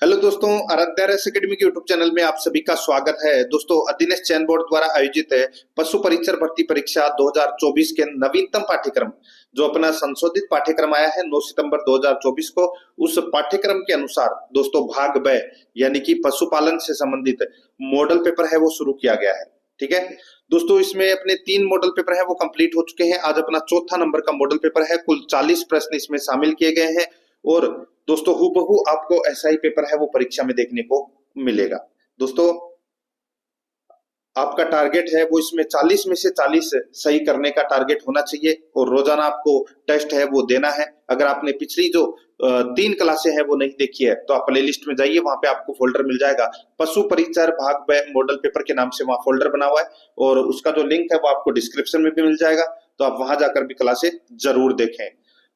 Hello दोस्तों, Aaradhya race academy के YouTube channel में आप सभी का स्वागत है। दोस्तों, अधीनस्थ चयन बोर्ड द्वारा आयोजित है पशु परीक्षर भर्ती परीक्षा 2024 के नवीनतम पाठ्यक्रम जो अपना संशोधित पाठ्यक्रम आया है 9 सितंबर 2024 को। उस पाठ्यक्रम के अनुसार दोस्तों भाग ब यानी कि पशुपालन से संबंधित मॉडल पेपर है वो शुरू किया गया है। ठीक है दोस्तों, इसमें अपने 3 मॉडल पेपर है वो कंप्लीट हो चुके हैं। आज अपना चौथा नंबर का मॉडल पेपर है। कुल 40 प्रश्न इसमें शामिल किए गए हैं और दोस्तों हूबहू आपको ऐसा ही पेपर है वो परीक्षा में देखने को मिलेगा। दोस्तों, आपका टारगेट है वो इसमें 40 में से 40 सही करने का टारगेट होना चाहिए और रोजाना आपको टेस्ट है वो देना है। अगर आपने पिछली जो 3 क्लासें हैं वो नहीं देखी है तो आप प्ले लिस्ट में जाइए, वहां पे आपको फोल्डर मिल जाएगा पशु परीक्षर भाग ब मॉडल पेपर के नाम से, वहां फोल्डर बना हुआ है और उसका जो लिंक है वो आपको डिस्क्रिप्शन में भी मिल जाएगा, तो आप वहां जाकर भी क्लासें जरूर देखें।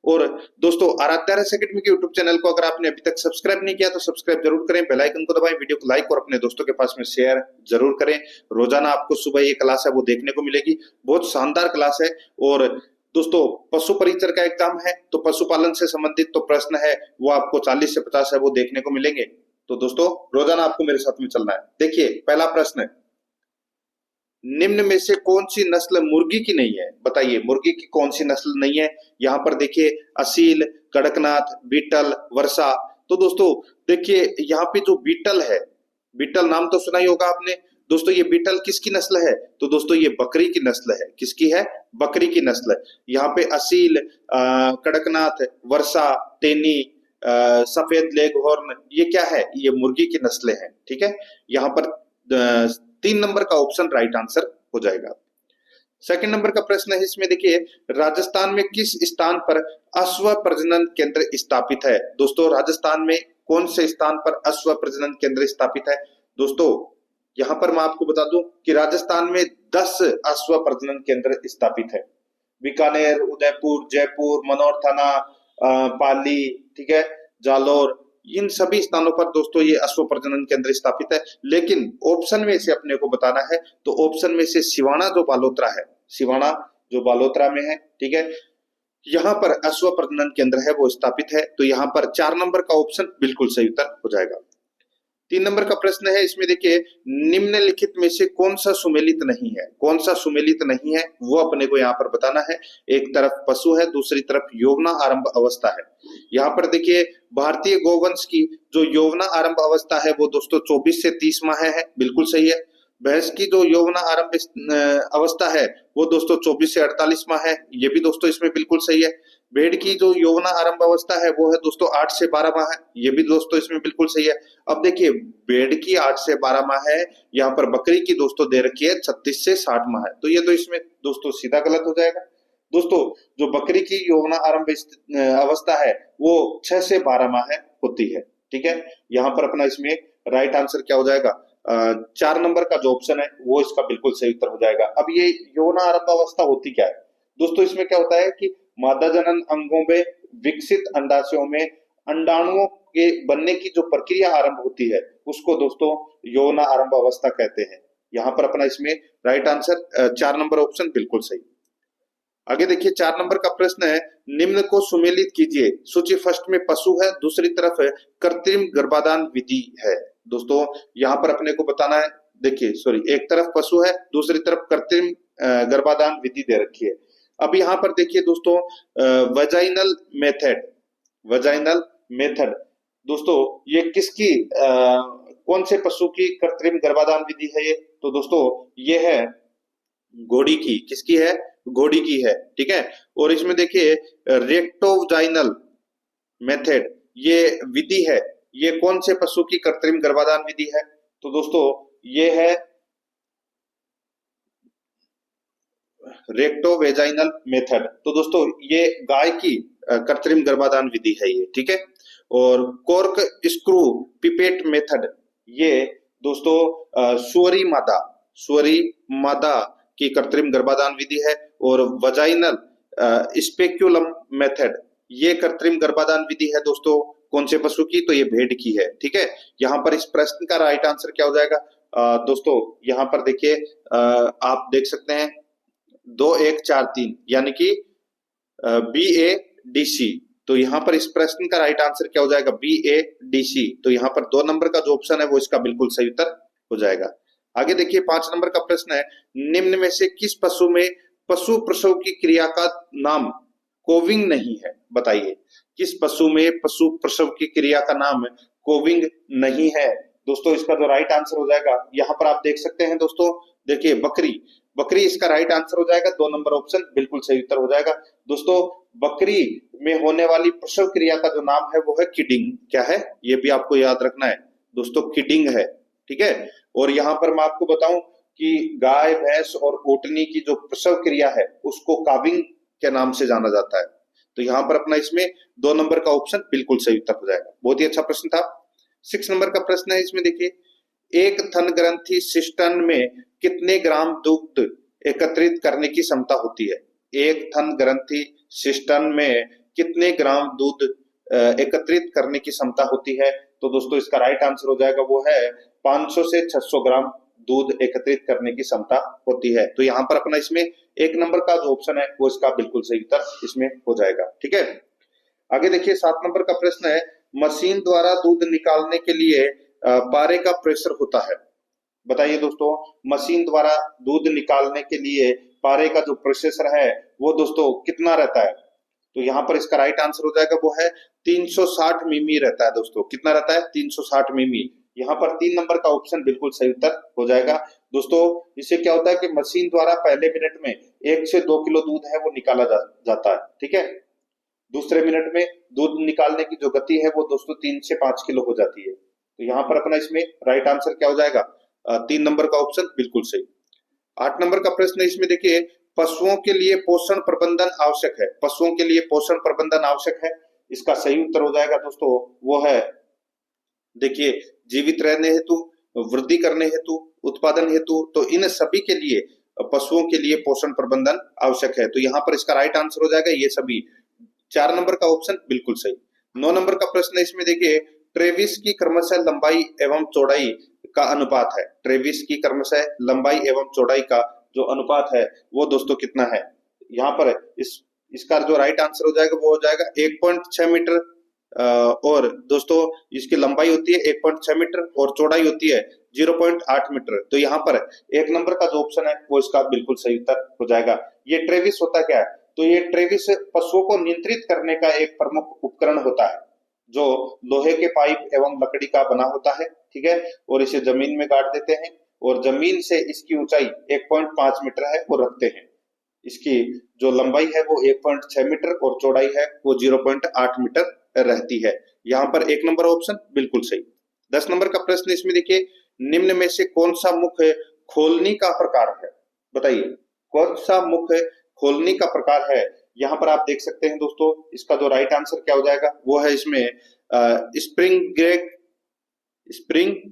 और दोस्तों, आराध्या रेस एकेडमी के यूट्यूब चैनल को अगर आपने अभी तक सब्सक्राइब नहीं किया तो सब्सक्राइब जरूर करें, बेल आइकन को दबाएं, वीडियो को लाइक और अपने दोस्तों के पास में शेयर जरूर करें। रोजाना आपको सुबह ये क्लास है वो देखने को मिलेगी, बहुत शानदार क्लास है। और दोस्तों, पशु परीक्षर का एग्जाम है तो पशुपालन से संबंधित तो प्रश्न है वो आपको 40 से 50 है वो देखने को मिलेंगे। तो दोस्तों, रोजाना आपको मेरे साथ में चलना है। देखिए, पहला प्रश्न है, निम्न में से कौन सी नस्ल मुर्गी की नहीं है? बताइए, मुर्गी की कौन सी नस्ल नहीं है? यहाँ पर देखिए, असील, कड़कनाथ, बीटल, वर्षा। तो दोस्तों देखिए, यहाँ पे जो बीटल है, बीटल नाम तो सुना ही होगा आपने। दोस्तों, ये बीटल किसकी नस्ल है? तो दोस्तों ये बकरी की नस्ल है। किसकी है? बकरी की नस्ल है। यहाँ पे असील, कड़कनाथ, वर्षा, तेनी, सफेद लेगहॉर्न, ये क्या है? ये मुर्गी की नस्लें हैं। ठीक है, यहाँ पर 3 नंबर का ऑप्शन राइट आंसर हो जाएगा। सेकंड नंबर का प्रश्न है, इसमें देखिए, राजस्थान में किस स्थान पर अश्व प्रजनन केंद्र स्थापित है? दोस्तों, राजस्थान में कौन से स्थान पर अश्व प्रजनन केंद्र स्थापित है? दोस्तों, यहां पर मैं आपको बता दूं कि राजस्थान में 10 अश्व प्रजनन केंद्र स्थापित है। बीकानेर, उदयपुर, जयपुर, मनोर थाना, पाली, ठीक है, जालोर, इन सभी स्थानों पर दोस्तों ये अश्व प्रजनन केंद्र स्थापित है। लेकिन ऑप्शन में से अपने को बताना है तो ऑप्शन में से सिवाना जो बालोतरा है, सिवाना जो बालोतरा में है, ठीक है, यहाँ पर अश्व प्रजनन केंद्र है वो स्थापित है। तो यहाँ पर 4 नंबर का ऑप्शन बिल्कुल सही उत्तर हो जाएगा। 3 नंबर का प्रश्न है, इसमें देखिए, निम्नलिखित में से कौन सा सुमेलित नहीं है? कौन सा सुमेलित नहीं है वो अपने को यहाँ पर बताना है। एक तरफ पशु है, दूसरी तरफ यौवना आरंभ अवस्था है। यहाँ पर देखिए, भारतीय गोवंश की जो यौवना आरंभ अवस्था है वो दोस्तों 24 से 30 माह है, बिल्कुल सही है। भैंस की जो यौवना आरंभ अवस्था है वो दोस्तों 24 से 48 माह है, ये भी दोस्तों इसमें बिल्कुल सही है। भेड़ की जो यौवना आरंभ अवस्था है वो है दोस्तों 8 से 12 माह है, ये भी दोस्तों इसमें बिल्कुल सही है। अब देखिए, भेड़ की 8 से 12 माह है, यहाँ पर बकरी की दोस्तों दे रखी है 36 से 60 माह है, तो ये तो इसमें दोस्तों सीधा गलत हो जाएगा। दोस्तों, जो बकरी की यौवना आरंभ अवस्था है वो 6 से 12 माह होती है। ठीक है, यहाँ पर अपना इसमें राइट आंसर क्या हो जाएगा? 4 नंबर का जो ऑप्शन है वो इसका बिल्कुल सही उत्तर हो जाएगा। अब ये यौवना आरंभ अवस्था होती क्या है? दोस्तों, इसमें क्या होता है कि मादा जनन अंगों में विकसित अंडाशयों में अंडाणुओं के बनने की जो प्रक्रिया आरंभ होती है उसको दोस्तों यौवना आरंभ अवस्था कहते हैं। यहाँ पर अपना इसमें राइट आंसर 4 नंबर ऑप्शन बिल्कुल सही। आगे देखिए, 4 नंबर का प्रश्न है, निम्न को सुमेलित कीजिए। सूची फर्स्ट में पशु है, दूसरी तरफ कृत्रिम गर्भाधान विधि है। दोस्तों, यहाँ पर अपने को बताना है, देखिए सॉरी, एक तरफ पशु है, दूसरी तरफ कृत्रिम गर्भाधान विधि दे रखी है। अब यहाँ पर देखिए दोस्तों, वजाइनल मेथड, वजाइनल मेथड दोस्तों ये किसकी कौन से पशु की कृत्रिम गर्भाधान विधि है? ये तो दोस्तों ये है घोड़ी की। किसकी है? घोड़ी की है। ठीक है, और इसमें देखिए रेक्टोवजाइनल मेथड ये विधि है, ये कौन से पशु की कृत्रिम गर्भाधान विधि है? तो दोस्तों ये है रेक्टोवेजाइनल मेथड। तो दोस्तों ये गाय की कृत्रिम गर्भाधान विधि है ये। ठीक है, और कॉर्क स्क्रू पिपेट मेथड ये दोस्तों सुअरी मादा की कृत्रिम गर्भाधान विधि है। और वजाइनल स्पेक्युलम मेथड ये कृत्रिम गर्भाधान विधि है दोस्तों कौन से पशु की? तो ये भेड़ की है। ठीक है, यहाँ पर इस प्रश्न का राइट आंसर क्या हो जाएगा? दोस्तों यहाँ पर देखिए, आप देख सकते हैं 2 1 4 3 यानी कि BADC। तो यहाँ पर इस प्रश्न का राइट आंसर क्या हो जाएगा? डीसी। तो यहाँ पर 2 नंबर का जो ऑप्शन है वो इसका बिल्कुल सही उत्तर हो जाएगा। आगे देखिए 5 नंबर का प्रश्न है, निम्न में से किस पशु में पशु प्रसव की क्रिया का नाम कोविंग नहीं है? बताइए किस पशु में पशु प्रसव की क्रिया का नाम कोविंग नहीं है? दोस्तों इसका जो राइट आंसर हो जाएगा, यहाँ पर आप देख सकते हैं दोस्तों, देखिए बकरी, बकरी इसका राइट आंसर हो जाएगा। 2 नंबर ऑप्शन बिल्कुल सही उत्तर हो जाएगा। दोस्तों बकरी में होने वाली प्रसव क्रिया का जो नाम है वो है किडिंग। क्या है? ये भी आपको याद रखना है दोस्तों, किडिंग है, ठीक है। और यहाँ पर मैं आपको बताऊं कि गाय, भैंस और ओटनी की जो प्रसव क्रिया है उसको काविंग के नाम से जाना जाता है। तो यहाँ पर अपना इसमें 2 नंबर का ऑप्शन बिल्कुल सही उत्तर हो जाएगा। बहुत ही अच्छा प्रश्न था। 6 नंबर का प्रश्न है, इसमें देखिए, एक थन ग्रंथि सिस्टन में कितने ग्राम दूध एकत्रित करने की क्षमता होती है? एक थन ग्रंथि सिस्टन में कितने ग्राम दूध एकत्रित करने की क्षमता होती है? तो दोस्तों इसका राइट आंसर हो जाएगा वो है 500 से 600 ग्राम दूध एकत्रित करने की क्षमता होती है। तो यहाँ पर अपना इसमें 1 नंबर का जो ऑप्शन है वो इसका बिल्कुल सही उत्तर इसमें हो जाएगा, ठीक है। आगे देखिए 7 नंबर का प्रश्न है, मशीन द्वारा दूध निकालने के लिए पारे का प्रेशर होता है। बताइए दोस्तों, मशीन द्वारा दूध निकालने के लिए पारे का जो प्रोसेसर है वो दोस्तों कितना रहता है? तो यहाँ पर इसका राइट आंसर हो जाएगा वो है 360 मिमी रहता है दोस्तों। कितना रहता है? 360 मिमी। यहाँ पर 3 नंबर का ऑप्शन बिल्कुल सही उत्तर हो जाएगा। दोस्तों इससे क्या होता है कि मशीन द्वारा पहले मिनट में 1 से 2 किलो दूध है वो निकाला जाता है, ठीक है। दूसरे मिनट में दूध निकालने की जो गति है वो दोस्तों 3 से 5 किलो हो जाती है। तो यहाँ पर अपना इसमें राइट आंसर क्या हो जाएगा? 3 नंबर का ऑप्शन बिल्कुल सही। 8 नंबर का प्रश्न है, इसमें देखिए, पशुओं के लिए पोषण प्रबंधन आवश्यक है। पशुओं के लिए पोषण प्रबंधन आवश्यक है, इसका सही उत्तर हो जाएगा दोस्तों वो है, देखिए, जीवित रहने हेतु, वृद्धि करने हेतु, उत्पादन हेतु, तो इन सभी के लिए पशुओं के लिए पोषण प्रबंधन आवश्यक है। तो यहाँ पर इसका राइट आंसर हो जाएगा ये सभी। 4 नंबर का ऑप्शन बिल्कुल सही। 9 नंबर का प्रश्न है, इसमें देखिए, ट्रेविस की क्रमशः लंबाई एवं चौड़ाई का अनुपात है। ट्रेविस की क्रमशः लंबाई एवं चौड़ाई का जो अनुपात है वो दोस्तों कितना है? यहाँ पर इसका जो राइट आंसर हो जाएगा वो हो जाएगा 1.6 मीटर। और दोस्तों इसकी लंबाई होती है 1.6 मीटर और चौड़ाई होती है 0.8 मीटर। तो यहाँ पर 1 नंबर का जो ऑप्शन है वो इसका बिल्कुल सही उत्तर हो जाएगा। ये ट्रेविस होता क्या है? तो ये ट्रेविस पशुओं को नियंत्रित करने का एक प्रमुख उपकरण होता है जो लोहे के पाइप एवं लकड़ी का बना होता है, ठीक है। और इसे जमीन में गाड़ देते हैं और जमीन से इसकी ऊंचाई 1.5 मीटर है वो रखते हैं। इसकी जो लंबाई है वो 1.6 मीटर और चौड़ाई है वो 0.8 मीटर रहती है। यहाँ पर 1 नंबर ऑप्शन बिल्कुल सही। 10 नंबर का प्रश्न, इसमें देखिए, निम्न में से कौन सा मुख्य खोलनी का प्रकार है? बताइए कौन सा मुख्य खोलनी का प्रकार है? यहाँ पर आप देख सकते हैं दोस्तों, इसका जो राइट आंसर क्या हो जाएगा वो है इसमें स्प्रिंग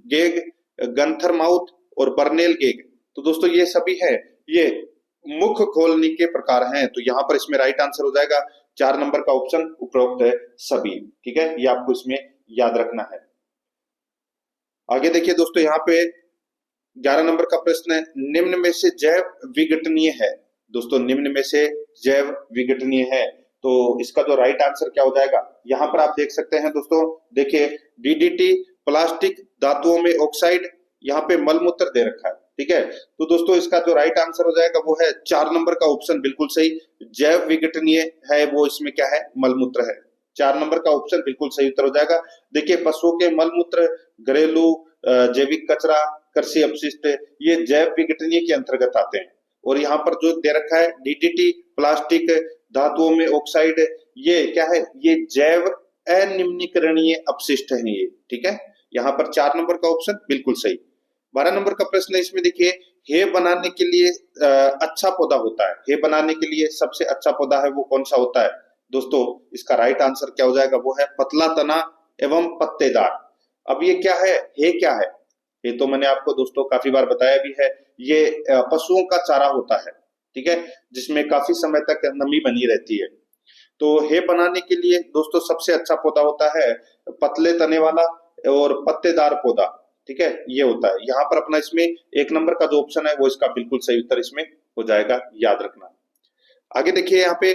गेग, गंथर माउथ और बर्नेल गेग। तो दोस्तों ये सभी है, ये मुख्य खोलनी के प्रकार हैं। तो यहाँ पर इसमें राइट आंसर हो जाएगा 4 नंबर का ऑप्शन उपरोक्त है सभी, ठीक है। ये आपको इसमें याद रखना है। आगे देखिए दोस्तों, यहाँ पे 11 नंबर का प्रश्न है, निम्न में से जैव विघटनीय है। दोस्तों निम्न में से जैव विघटनीय है, तो इसका जो राइट आंसर क्या हो जाएगा? यहाँ पर आप देख सकते हैं दोस्तों, देखिए, डीडीटी, प्लास्टिक, धातुओं में ऑक्साइड, यहाँ पे मलमूत्र दे रखा है, ठीक है। तो दोस्तों इसका जो राइट आंसर हो जाएगा वो है 4 नंबर का ऑप्शन बिल्कुल सही। जैव विघटनीय है वो इसमें क्या है? मलमूत्र है। 4 नंबर का ऑप्शन बिल्कुल सही उत्तर हो जाएगा। देखिए पशुओं के मलमूत्र, घरेलू जैविक कचरा, कृषि अपशिष्ट, ये जैव विघटनीय के अंतर्गत आते हैं। और यहाँ पर जो दे रखा है डीडीटी, प्लास्टिक, धातुओं में ऑक्साइड, ये क्या है? ये जैव अनिम्नीकरणीय अपशिष्ट है ये, ठीक है। यहाँ पर 4 नंबर का ऑप्शन बिल्कुल सही। 12 नंबर का प्रश्न है, इसमें देखिए, हे बनाने के लिए अच्छा पौधा होता है। हे बनाने के लिए सबसे अच्छा पौधा है वो कौन सा होता है? दोस्तों इसका राइट आंसर क्या हो जाएगा वो है पतला तना एवं पत्तेदार। अब ये क्या है? हे क्या है? ये तो मैंने आपको दोस्तों काफी बार बताया भी है, ये पशुओं का चारा होता है, ठीक है, जिसमें काफी समय तक नमी बनी रहती है। तो हे बनाने के लिए दोस्तों सबसे अच्छा पौधा होता है पतले तने वाला और पत्तेदार पौधा, ठीक है, ये होता है। यहाँ पर अपना इसमें 1 नंबर का जो ऑप्शन है वो इसका बिल्कुल सही उत्तर इसमें हो जाएगा, याद रखना। आगे देखिए यहाँ पे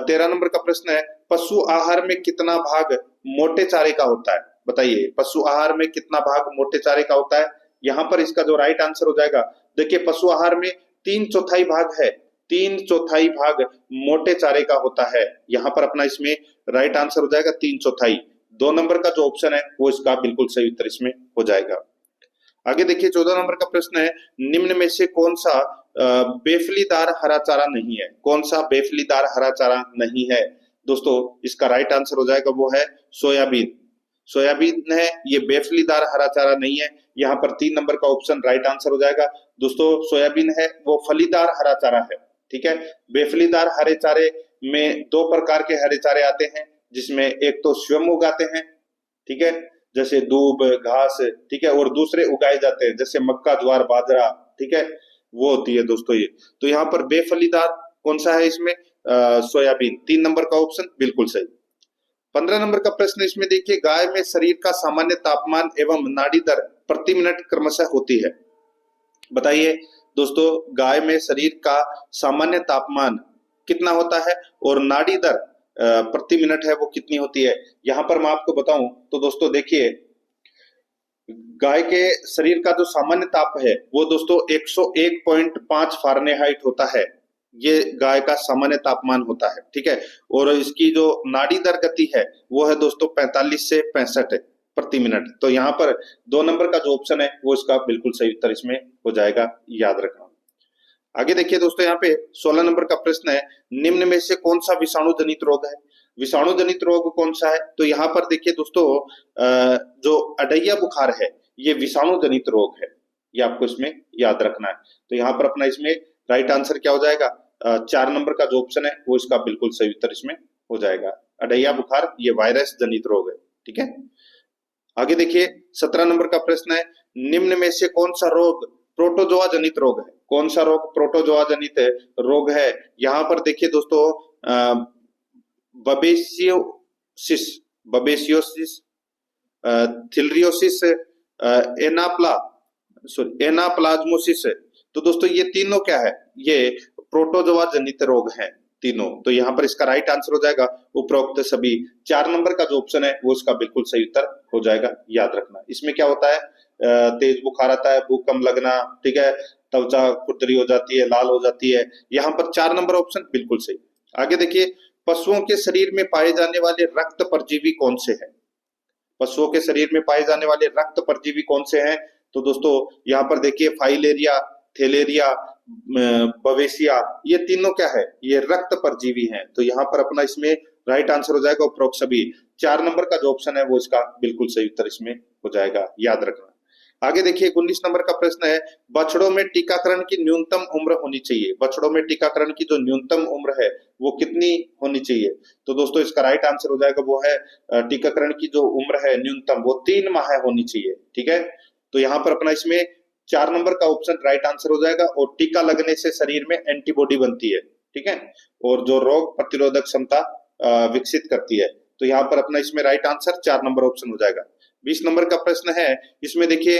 13 नंबर का प्रश्न है, पशु आहार में कितना भाग मोटे चारे का होता है? बताइए पशु आहार में कितना भाग मोटे चारे का होता है? यहाँ पर इसका जो राइट आंसर हो जाएगा, देखिए पशु आहार में 3/4 भाग है, 3/4 भाग मोटे चारे का होता है। यहाँ पर अपना इसमें राइट आंसर हो जाएगा 3/4। 2 नंबर का जो ऑप्शन है वो इसका बिल्कुल सही उत्तर इसमें हो जाएगा। आगे देखिए 14 नंबर का प्रश्न है, निम्न में से कौन सा बेफलीदार हरा चारा नहीं है? कौन सा बेफलीदार हरा चारा नहीं है? दोस्तों इसका राइट आंसर हो जाएगा वो है सोयाबीन। सोयाबीन है, ये बेफलीदार हरा चारा नहीं है। यहाँ पर 3 नंबर का ऑप्शन राइट आंसर हो जाएगा। दोस्तों सोयाबीन है वो फलीदार हरा चारा है, ठीक है। बेफलीदार हरे चारे में 2 प्रकार के हरे चारे आते हैं, जिसमें एक तो स्वयं उगाते हैं, ठीक है, जैसे दूब घास, ठीक है, और दूसरे उगाए जाते हैं जैसे मक्का ज्वार बाजरा, ठीक है, वो होती है दोस्तों ये। तो यहाँ पर बेफलीदार कौन सा है इसमें? सोयाबीन। 3 नंबर का ऑप्शन बिल्कुल सही। 15 नंबर का प्रश्न इसमें देखिए, गाय में शरीर का सामान्य तापमान एवं नाड़ी दर प्रति मिनट क्रमशः होती है। बताइए दोस्तों गाय में शरीर का सामान्य तापमान कितना होता है और नाड़ी दर प्रति मिनट है वो कितनी होती है? यहाँ पर मैं आपको बताऊं तो दोस्तों देखिए, गाय के शरीर का जो सामान्य ताप है वो दोस्तों 101.5 फारेनहाइट होता है। ये गाय का सामान्य तापमान होता है, ठीक है। और इसकी जो नाड़ी दर गति है वो है दोस्तों 45 से 65 प्रति मिनट। तो यहाँ पर 2 नंबर का जो ऑप्शन है वो इसका बिल्कुल सही उत्तर इसमें हो जाएगा, याद रखना। आगे देखिए दोस्तों यहाँ पे 16 नंबर का प्रश्न है, निम्न में से कौन सा विषाणु जनित रोग है? विषाणु जनित रोग कौन सा है? तो यहाँ पर देखिए दोस्तों जो अडैया बुखार है ये विषाणु जनित रोग है, ये आपको इसमें याद रखना है। तो यहाँ पर अपना इसमें राइट आंसर क्या हो जाएगा? 4 नंबर का जो ऑप्शन है वो इसका बिल्कुल सही उत्तर इसमें हो जाएगा। अडैया बुखार ये वायरस जनित रोग है, ठीक है। आगे देखिए 17 नंबर का प्रश्न है, निम्न में से कौन सा रोग प्रोटोजोआ जनित रोग है? कौन सा रोग प्रोटोजोआ जनित रोग है? यहाँ पर देखिए दोस्तों बबेसियोसिस, थिल्रियोसिस, एनाप्लाज्मोसिस। तो दोस्तों ये तीनों क्या है? ये प्रोटोजोआ जनित रोग हैं तीनों। तो यहाँ पर इसका राइट आंसर हो जाएगा उपरोक्त सभी। 4 नंबर का जो ऑप्शन है वो इसका बिल्कुल सही उत्तर हो जाएगा, याद रखना। इसमें क्या होता है? तेज बुखार आता है, भूख कम लगना, ठीक है, त्वचा खुरदरी हो जाती है, लाल हो जाती है। यहाँ पर 4 नंबर ऑप्शन बिल्कुल सही। आगे देखिए पशुओं के शरीर में पाए जाने वाले रक्त परजीवी कौन से हैं? पशुओं के शरीर में पाए जाने वाले रक्त परजीवी कौन से हैं? तो दोस्तों यहाँ पर देखिए फाइलेरिया, थैलेरिया, बवेसिया, ये तीनों क्या है? ये रक्त परजीवी हैं। तो यहाँ पर अपना इसमें राइट आंसर हो जाएगा उपरोक्त सभी। 4 नंबर का जो ऑप्शन है वो इसका बिल्कुल सही उत्तर इसमें हो जाएगा, याद रखना। आगे देखिए 19 नंबर का प्रश्न है, बछड़ों में टीकाकरण की न्यूनतम उम्र होनी चाहिए। बछड़ों में टीकाकरण की जो न्यूनतम उम्र है वो कितनी होनी चाहिए? तो दोस्तों इसका राइट आंसर हो जाएगा वो है टीकाकरण की जो उम्र है न्यूनतम वो 3 माह होनी चाहिए, ठीक है। तो यहाँ पर अपना इसमें 4 नंबर का ऑप्शन राइट आंसर हो जाएगा। और टीका लगने से शरीर में एंटीबॉडी बनती है, ठीक है, और जो रोग प्रतिरोधक क्षमता विकसित करती है। तो यहाँ पर अपना इसमें राइट आंसर 4 नंबर ऑप्शन हो जाएगा। 20 नंबर का प्रश्न है, इसमें देखिए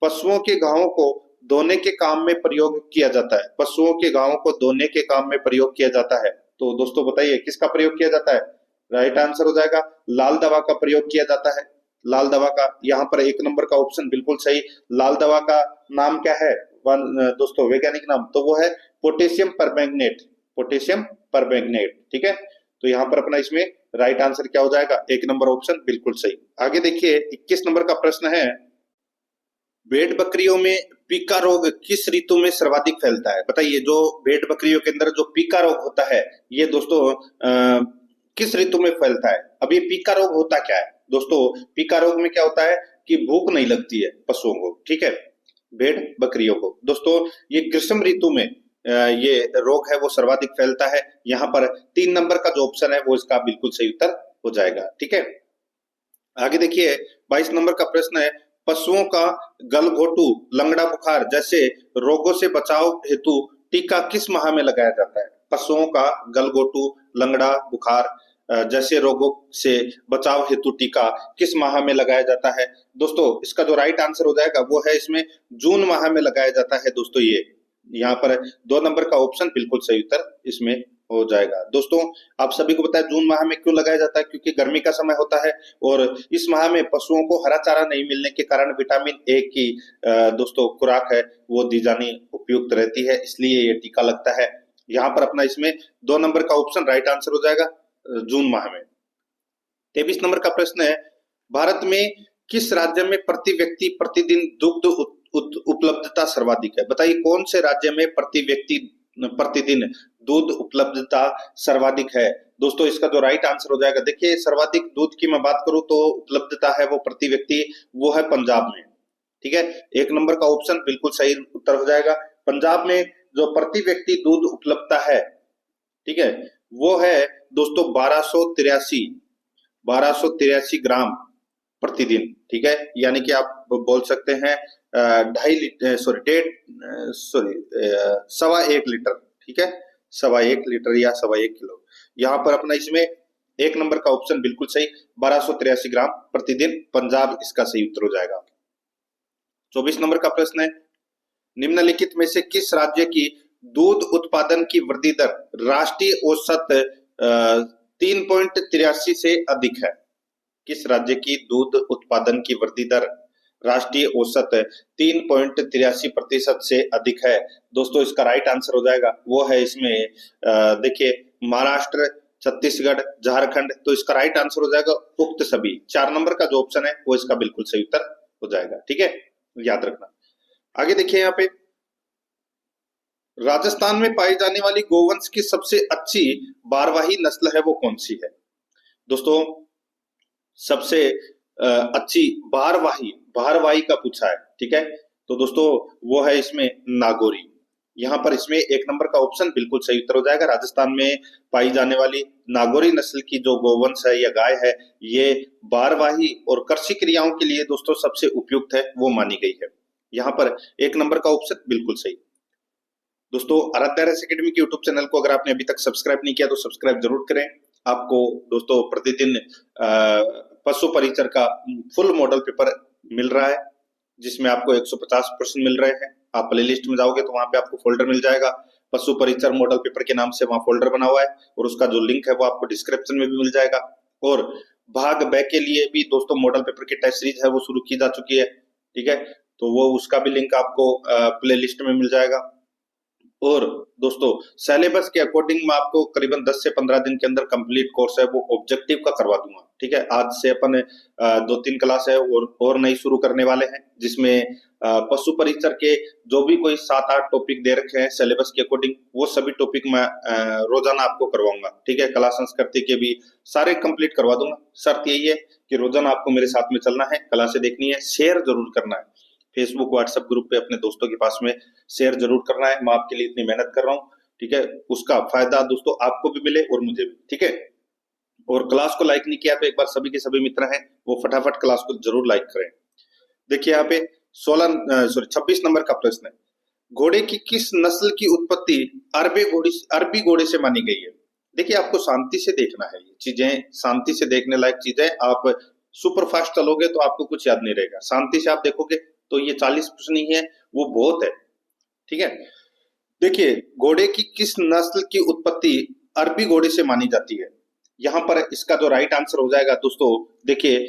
पशुओं के घावों को धोने के काम में प्रयोग किया जाता है। पशुओं के घावों को धोने के काम में प्रयोग किया जाता है। तो दोस्तों बताइए किसका प्रयोग किया जाता है? राइट आंसर हो जाएगा लाल दवा का प्रयोग किया जाता है। लाल दवा का, यहाँ पर 1 नंबर का ऑप्शन बिल्कुल सही। लाल दवा का नाम क्या है दोस्तों, वैज्ञानिक नाम? तो वो है पोटेशियम परमैंगनेट, पोटेशियम परमैंगनेट, ठीक है। तो यहाँ पर अपना इसमें राइट आंसर क्या हो जाएगा? 1 नंबर ऑप्शन बिल्कुल सही। आगे देखिए 21 नंबर का प्रश्न है, भेड़ बकरियों में पीका रोग किस ऋतु में सर्वाधिक फैलता है? बताइए जो भेड़ बकरियों के अंदर जो पीका रोग होता है ये दोस्तों किस ऋतु में फैलता है? अब ये पीका रोग होता क्या है दोस्तों? पीका रोग में क्या होता है कि भूख नहीं लगती है पशुओं को, ठीक है, भेड़ बकरियों को। दोस्तों ये ग्रीष्म ऋतु में ये रोग है वो सर्वाधिक फैलता है। यहाँ पर 3 नंबर का जो ऑप्शन है वो इसका बिल्कुल सही उत्तर हो जाएगा, ठीक है। आगे देखिए 22 नंबर का प्रश्न है, पशुओं का गलघोटू, लंगड़ा बुखार जैसे रोगों से बचाव हेतु टीका किस माह में लगाया जाता है? पशुओं का गलघोटू, लंगड़ा बुखार जैसे रोगों से बचाव हेतु टीका किस माह में लगाया जाता है? दोस्तों इसका जो राइट आंसर हो जाएगा वो है इसमें जून माह में लगाया जाता है दोस्तों। ये यहाँ पर 2 नंबर का ऑप्शन बिल्कुल सही उत्तर इसमें हो जाएगा। दोस्तों आप सभी को पता है जून माह में क्यों लगाया जाता है, क्योंकि गर्मी का समय होता है और इस माह में पशुओं को हरा चारा नहीं मिलने के कारण विटामिन ए की दोस्तों खुराक है वो दी जानी उपयुक्त रहती है, इसलिए ये टीका लगता है। यहाँ पर अपना इसमें 2 नंबर का ऑप्शन राइट आंसर हो जाएगा जून माह में। 23 नंबर का प्रश्न है, भारत में किस राज्य में प्रति व्यक्ति प्रतिदिन दुग्ध उपलब्धता सर्वाधिक है? बताइए कौन से राज्य में प्रति व्यक्ति प्रतिदिन दूध उपलब्धता सर्वाधिक है? दोस्तों इसका जो राइट आंसर हो जाएगा, देखिए सर्वाधिक दूध की मैं बात करूं तो उपलब्धता है वो प्रति व्यक्ति, वो है पंजाब में। ठीक है, 1 नंबर का ऑप्शन बिल्कुल सही उत्तर हो जाएगा। पंजाब में जो प्रति व्यक्ति दूध उपलब्धता है, ठीक है, वो है दोस्तों 1283 ग्राम प्रतिदिन। ठीक है, यानी कि आप बोल सकते हैं 1.5 लीटर। ठीक है, 1.25 लीटर या 1.25 किलो। यहाँ पर अपना इसमें 1 नंबर का ऑप्शन बिल्कुल सही, 1283 ग्राम प्रतिदिन, पंजाब इसका सही उत्तर हो जाएगा। 24 नंबर का प्रश्न है, निम्नलिखित में से किस राज्य की दूध उत्पादन की वृद्धि दर राष्ट्रीय औसत 3.83 से अधिक है? किस राज्य की दूध उत्पादन की वृद्धि दर राष्ट्रीय औसत 3.83% से अधिक है? दोस्तों इसका राइट आंसर हो जाएगा वो है इसमें देखिए महाराष्ट्र, छत्तीसगढ़, झारखंड। तो इसका राइट आंसर हो जाएगा उक्त सभी। 4 नंबर का जो ऑप्शन है वो इसका बिल्कुल सही उत्तर हो जाएगा। ठीक है, याद रखना। आगे देखिए यहाँ पे, राजस्थान में पाई जाने वाली गोवंश की सबसे अच्छी भारवाही नस्ल है वो कौन सी है? दोस्तों सबसे अच्छी भारवाही का पूछा है। ठीक है, तो दोस्तों वो है इसमें नागौरी। यहाँ पर इसमें 1 नंबर का ऑप्शन बिल्कुल सही उत्तर हो जाएगा। राजस्थान में पाई जाने वाली नागौरी नस्ल की जो गोवंश है या गाय है, ये भारवाही और कृषि क्रियाओं के लिए दोस्तों सबसे उपयुक्त है वो मानी गई है। यहाँ पर 1 नंबर का ऑप्शन बिल्कुल सही। दोस्तों आराध्या रेस एकेडमी के यूट्यूब चैनल को अगर आपने अभी तक सब्सक्राइब नहीं किया तो सब्सक्राइब जरूर करें। आपको दोस्तों प्रतिदिन पशु परिचर का फुल मॉडल पेपर मिल रहा है, जिसमें आपको 150 प्रश्न मिल रहे हैं। आप प्लेलिस्ट में जाओगे तो वहां पे आपको फोल्डर मिल जाएगा, पशु परिचर मॉडल पेपर के नाम से वहां फोल्डर बना हुआ है, और उसका जो लिंक है वो आपको डिस्क्रिप्शन में भी मिल जाएगा। और भाग ब के लिए भी दोस्तों मॉडल पेपर की टेस्ट सीरीज है वो शुरू की जा चुकी है। ठीक है, तो वो उसका भी लिंक आपको प्ले लिस्ट में मिल जाएगा। और दोस्तों सिलेबस के अकॉर्डिंग मैं आपको करीबन 10 से 15 दिन के अंदर कंप्लीट कोर्स है वो ऑब्जेक्टिव का करवा दूंगा। ठीक है, आज से अपन 2-3 क्लास है और नई शुरू करने वाले हैं, जिसमें पशु परिचर के जो भी कोई 7-8 टॉपिक दे रखे हैं सिलेबस के अकॉर्डिंग, वो सभी टॉपिक मैं रोजाना आपको करवाऊंगा। ठीक है, कला संस्कृति के भी सारे कंप्लीट करवा दूंगा। शर्त यही है कि रोजाना आपको मेरे साथ में चलना है, क्लासें देखनी है, शेयर जरूर करना है, फेसबुक व्हाट्सएप ग्रुप पे अपने दोस्तों के पास में शेयर जरूर करना है। मैं आपके लिए इतनी मेहनत कर रहा हूँ, ठीक है, उसका फायदा दोस्तों आपको भी मिले और मुझे भी। ठीक है, और क्लास को लाइक नहीं किया तो एक बार सभी के सभी मित्र हैं वो फटाफट क्लास को जरूर लाइक करें। देखिए यहाँ पे 26 नंबर का प्रश्न है, घोड़े की किस नस्ल की उत्पत्ति अरबी घोड़े से मानी गई है? देखिए आपको शांति से देखना है, ये चीजें शांति से देखने लायक चीजें। आप सुपर फास्ट चलोगे तो आपको कुछ याद नहीं रहेगा, शांति से आप देखोगे तो ये 40 प्रश्न ही है वो बहुत है। ठीक है, देखिए घोड़े की किस नस्ल की उत्पत्ति अरबी घोड़े से मानी जाती है? यहाँ पर इसका जो राइट आंसर हो जाएगा दोस्तों, देखिए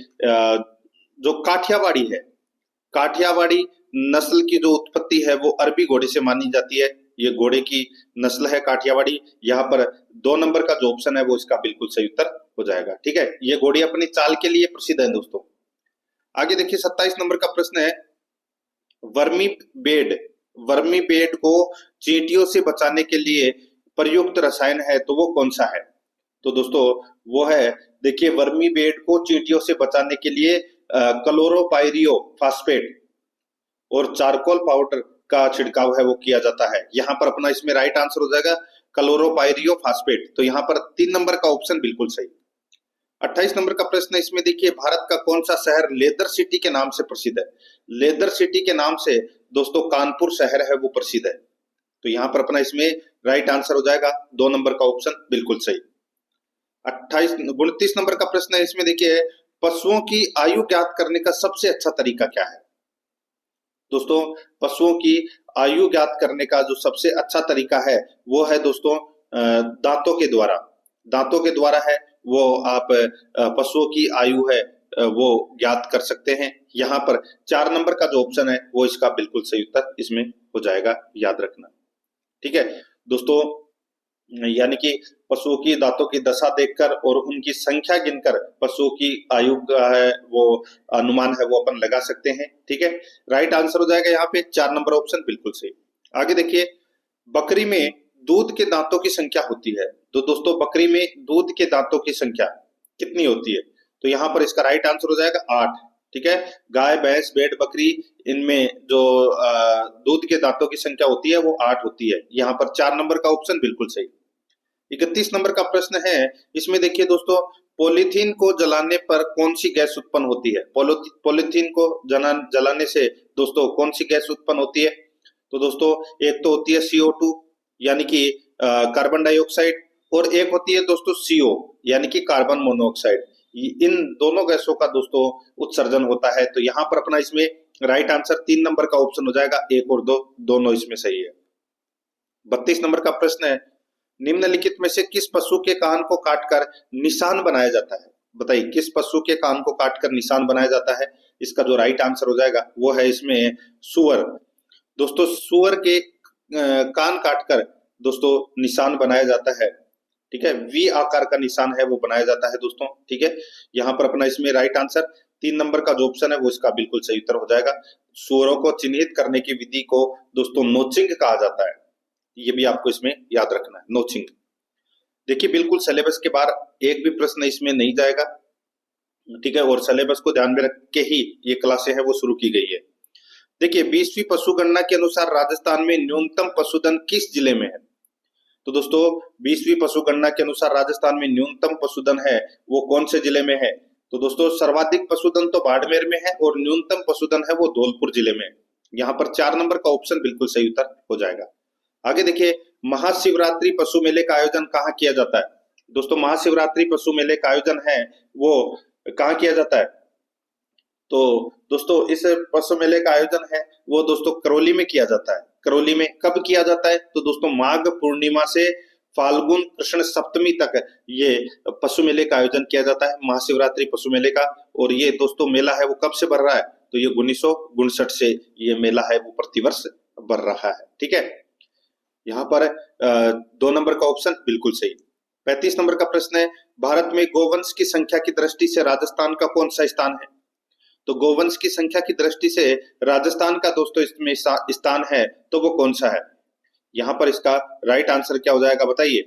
जो काठियावाड़ी है, काठियावाड़ी नस्ल की जो उत्पत्ति है वो अरबी घोड़े से मानी जाती है। ये घोड़े की नस्ल है काठियावाड़ी। यहाँ पर 2 नंबर का जो ऑप्शन है वो इसका बिल्कुल सही उत्तर हो जाएगा। ठीक है, ये घोड़ी अपनी चाल के लिए प्रसिद्ध है दोस्तों। आगे देखिए 27 नंबर का प्रश्न है, वर्मी बेड को चींटियों से बचाने के लिए प्रयुक्त रसायन है तो वो कौन सा है? तो दोस्तों वो है, देखिए वर्मी बेड को चींटियों से बचाने के लिए क्लोरोपाइरियो फास्फेट और चारकोल पाउडर का छिड़काव है वो किया जाता है। यहाँ पर अपना इसमें राइट आंसर हो जाएगा क्लोरोपाइरियो फास्फेट। तो यहाँ पर 3 नंबर का ऑप्शन बिल्कुल सही। 28 नंबर का प्रश्न है, इसमें देखिए भारत का कौन सा शहर लेदर सिटी के नाम से प्रसिद्ध है? लेदर सिटी के नाम से दोस्तों कानपुर शहर है वो प्रसिद्ध है। तो यहाँ पर अपना इसमें राइट आंसर हो जाएगा 2 नंबर का ऑप्शन बिल्कुल सही। 29 नंबर का प्रश्न है, इसमें देखिए पशुओं की आयु ज्ञात करने का सबसे अच्छा तरीका क्या है? दोस्तों पशुओं की आयु ज्ञात करने का जो सबसे अच्छा तरीका है वो है दोस्तों दांतों के द्वारा, दांतों के द्वारा है वो आप पशुओं की आयु है वो ज्ञात कर सकते हैं। यहाँ पर 4 नंबर का जो ऑप्शन है वो इसका बिल्कुल सही उत्तर इसमें हो जाएगा, याद रखना। ठीक है दोस्तों, यानी कि पशुओं की दांतों की दशा देखकर और उनकी संख्या गिनकर पशुओं की आयु का है वो अनुमान है वो अपन लगा सकते हैं। ठीक है, राइट आंसर हो जाएगा यहाँ पे 4 नंबर ऑप्शन बिल्कुल सही। आगे देखिए, बकरी में दूध के दांतों की संख्या होती है, तो दोस्तों बकरी में दूध के दांतों की संख्या कितनी होती है? तो यहाँ पर इसका राइट आंसर हो जाएगा 8। ठीक है, गाय, भैंस, भेड़, बकरी, इनमें जो दूध के दांतों की संख्या होती है वो 8 होती है। यहाँ पर 4 नंबर का ऑप्शन बिल्कुल सही। 31 नंबर का प्रश्न है, इसमें देखिए दोस्तों, पॉलीथीन को जलाने पर कौन सी गैस उत्पन्न होती है? पॉलीथीन को जलाने से दोस्तों कौन सी गैस उत्पन्न होती है? तो दोस्तों एक तो होती है CO2 यानी कि कार्बन डाइऑक्साइड, और एक होती है दोस्तों CO यानी कि कार्बन मोनोऑक्साइड। इन दोनों गैसों का दोस्तों उत्सर्जन होता है। तो यहाँ पर अपना इसमें राइट आंसर 3 नंबर का ऑप्शन हो जाएगा, 1 और 2 दोनों इसमें सही है। 32 नंबर का प्रश्न है, निम्नलिखित में से किस पशु के कान को काटकर निशान बनाया जाता है? बताइए, किस पशु के कान को काटकर निशान बनाया जाता है? इसका जो राइट आंसर हो जाएगा वो है इसमें सूअर। दोस्तों सूअर के कान काटकर दोस्तों निशान बनाया जाता है। ठीक है, वी आकार का निशान है वो बनाया जाता है दोस्तों। ठीक है, यहाँ पर अपना इसमें राइट आंसर 3 नंबर का जो ऑप्शन है वो इसका बिल्कुल सही उत्तर हो जाएगा। सूअरों को चिन्हित करने की विधि को दोस्तों नोचिंग कहा जाता है, ये भी आपको इसमें याद रखना है, नोचिंग। देखिए बिल्कुल सिलेबस के बाहर एक भी प्रश्न इसमें नहीं जाएगा। ठीक है, और सिलेबस को ध्यान में रख के ही ये क्लासें हैं वो शुरू की गई है। देखिए 20वीं पशुगणना के अनुसार राजस्थान में न्यूनतम पशुधन किस जिले में है? तो दोस्तों 20वीं पशुगणना के अनुसार राजस्थान में न्यूनतम पशुधन है वो कौन से जिले में है? तो दोस्तों सर्वाधिक पशुधन तो बाड़मेर में है और न्यूनतम पशुधन है वो धौलपुर जिले में। यहाँ पर 4 नंबर का ऑप्शन बिल्कुल सही उत्तर हो जाएगा। आगे देखिए, महाशिवरात्रि पशु मेले का आयोजन कहाँ किया जाता है? दोस्तों महाशिवरात्रि पशु मेले का आयोजन है वो कहाँ किया जाता है? तो दोस्तों इस पशु मेले का आयोजन है वो दोस्तों करौली में किया जाता है। करौली में कब किया जाता है? तो दोस्तों माघ पूर्णिमा से फाल्गुन कृष्ण सप्तमी तक ये पशु मेले का आयोजन किया जाता है, महाशिवरात्रि पशु मेले का। और ये दोस्तों मेला है वो कब से बढ़ रहा है? तो ये 1959 से ये मेला है वो प्रतिवर्ष बढ़ रहा है। ठीक है, यहाँ पर 2 नंबर का ऑप्शन बिल्कुल सही। 35 नंबर का प्रश्न है, भारत में गोवंश की संख्या की दृष्टि से राजस्थान का कौन सा स्थान है? तो गोवंश की संख्या की दृष्टि से राजस्थान का दोस्तों इसमें स्थान है तो वो कौन सा है? यहाँ पर इसका राइट आंसर क्या हो जाएगा बताइए?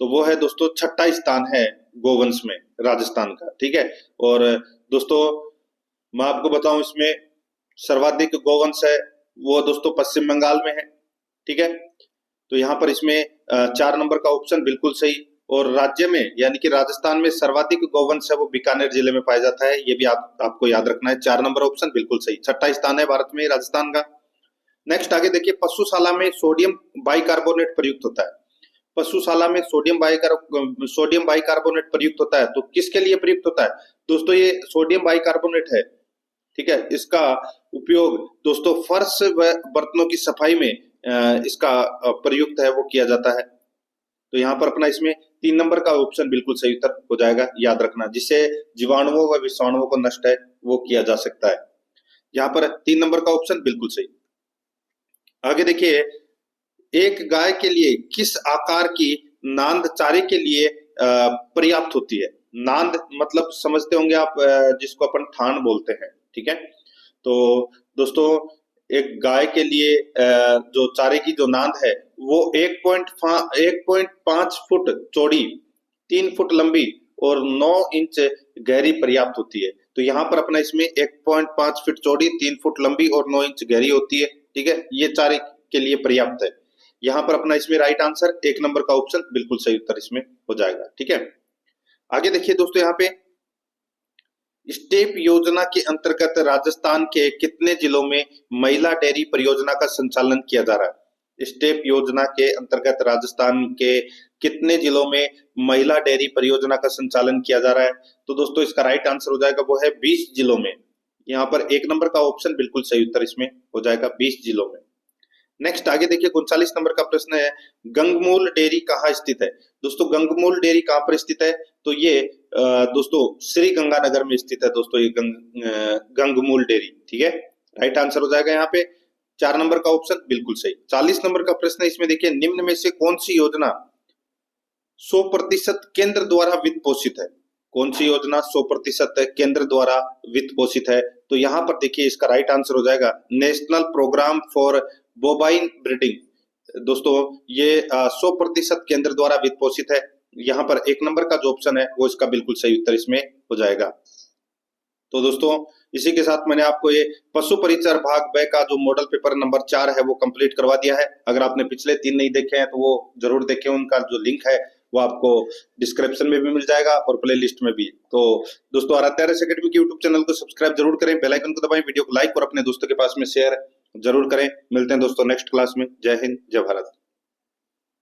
तो वो है दोस्तों 6ठा स्थान है गोवंश में राजस्थान का। ठीक है, और दोस्तों मैं आपको बताऊं इसमें सर्वाधिक गोवंश है वो दोस्तों पश्चिम बंगाल में है। ठीक है, तो यहाँ पर इसमें 4 नंबर का ऑप्शन बिल्कुल सही। और राज्य में यानी कि राजस्थान में सर्वाधिक गोवंश है वो बीकानेर जिले में पाया जाता है, ये भी आपको याद रखना है। 4 नंबर ऑप्शन बिल्कुल सही, 6ठा स्थान है भारत में राजस्थान का। नेक्स्ट आगे देखिए, पशुशाला में सोडियम बाइकार्बोनेट प्रयुक्त होता है। पशुशाला में सोडियम बाइकार्बोनेट प्रयुक्त होता है, तो किसके लिए प्रयुक्त होता है? दोस्तों ये सोडियम बाइकार्बोनेट है, ठीक है, इसका उपयोग दोस्तों फर्श व बर्तनों की सफाई में इसका प्रयुक्त है वो किया जाता है। तो यहाँ पर अपना इसमें 3 नंबर का ऑप्शन बिल्कुल सही उत्तर हो जाएगा, याद रखना, जिससे जीवाणुओं व विषाणुओं को नष्ट है वो किया जा सकता है। यहाँ पर 3 नंबर का ऑप्शन बिल्कुल सही। आगे देखिए, एक गाय के लिए किस आकार की नांद चारे के लिए पर्याप्त होती है? नांद मतलब समझते होंगे आप, जिसको अपन थान बोलते हैं। ठीक है, तो दोस्तों एक गाय के लिए जो चारे की जो नांद है वो 1.5 फुट चौड़ी, 3 फुट लंबी और 9 इंच गहरी पर्याप्त होती है। तो यहाँ पर अपना इसमें 1.5 फुट चौड़ी, 3 फुट लंबी और 9 इंच गहरी होती है। ठीक है, ये चारे के लिए पर्याप्त है। यहाँ पर अपना इसमें राइट आंसर 1 नंबर का ऑप्शन बिल्कुल सही उत्तर इसमें हो जाएगा। ठीक है, आगे देखिए दोस्तों, यहाँ पे स्टेप योजना के अंतर्गत राजस्थान के कितने जिलों में महिला डेयरी परियोजना का संचालन किया जा रहा है? स्टेप योजना के अंतर्गत राजस्थान के कितने जिलों में महिला डेयरी परियोजना का संचालन किया जा रहा है? तो दोस्तों इसका राइट आंसर हो जाएगा वो है 20 जिलों में। यहाँ पर 1 नंबर का ऑप्शन बिल्कुल सही उत्तर इसमें हो जाएगा, 20 जिलों में। नेक्स्ट आगे देखिए 39 नंबर का प्रश्न है, गंगमूल डेयरी कहाँ स्थित है। दोस्तों गंगमूल डेयरी कहाँ पर स्थित है, तो ये दोस्तों श्री गंगानगर में स्थित है दोस्तों, ये गंगमूल डेयरी, ठीक है। राइट आंसर हो जाएगा यहाँ पे 4 नंबर का ऑप्शन बिल्कुल सही। 40 नंबर का प्रश्न है, इसमें देखिए निम्न में से कौन सी योजना 100% केंद्र द्वारा वित्त पोषित है। कौन सी योजना 100% केंद्र द्वारा वित्त पोषित है, तो यहाँ पर देखिए इसका राइट आंसर हो जाएगा national programme for bovine breeding. दोस्तों ये 100% केंद्र द्वारा वित्त पोषित है। यहाँ पर 1 नंबर का जो ऑप्शन है वो इसका बिल्कुल सही उत्तर इसमें हो जाएगा। तो दोस्तों इसी के साथ मैंने आपको ये पशु परिचर भाग ब का जो मॉडल पेपर नंबर 4 है वो कंप्लीट करवा दिया है। अगर आपने पिछले 3 नहीं देखे हैं तो वो जरूर देखें, उनका जो लिंक है वो आपको डिस्क्रिप्शन में भी मिल जाएगा और प्ले लिस्ट में भी। तो दोस्तों आराध्या आरएस एकेडमी के यूट्यूब चैनल को सब्सक्राइब जरूर करें, बेल आइकन को दबाएं, वीडियो को लाइक और अपने दोस्तों के पास में शेयर जरूर करें। मिलते हैं दोस्तों नेक्स्ट क्लास में। जय हिंद, जय भारत।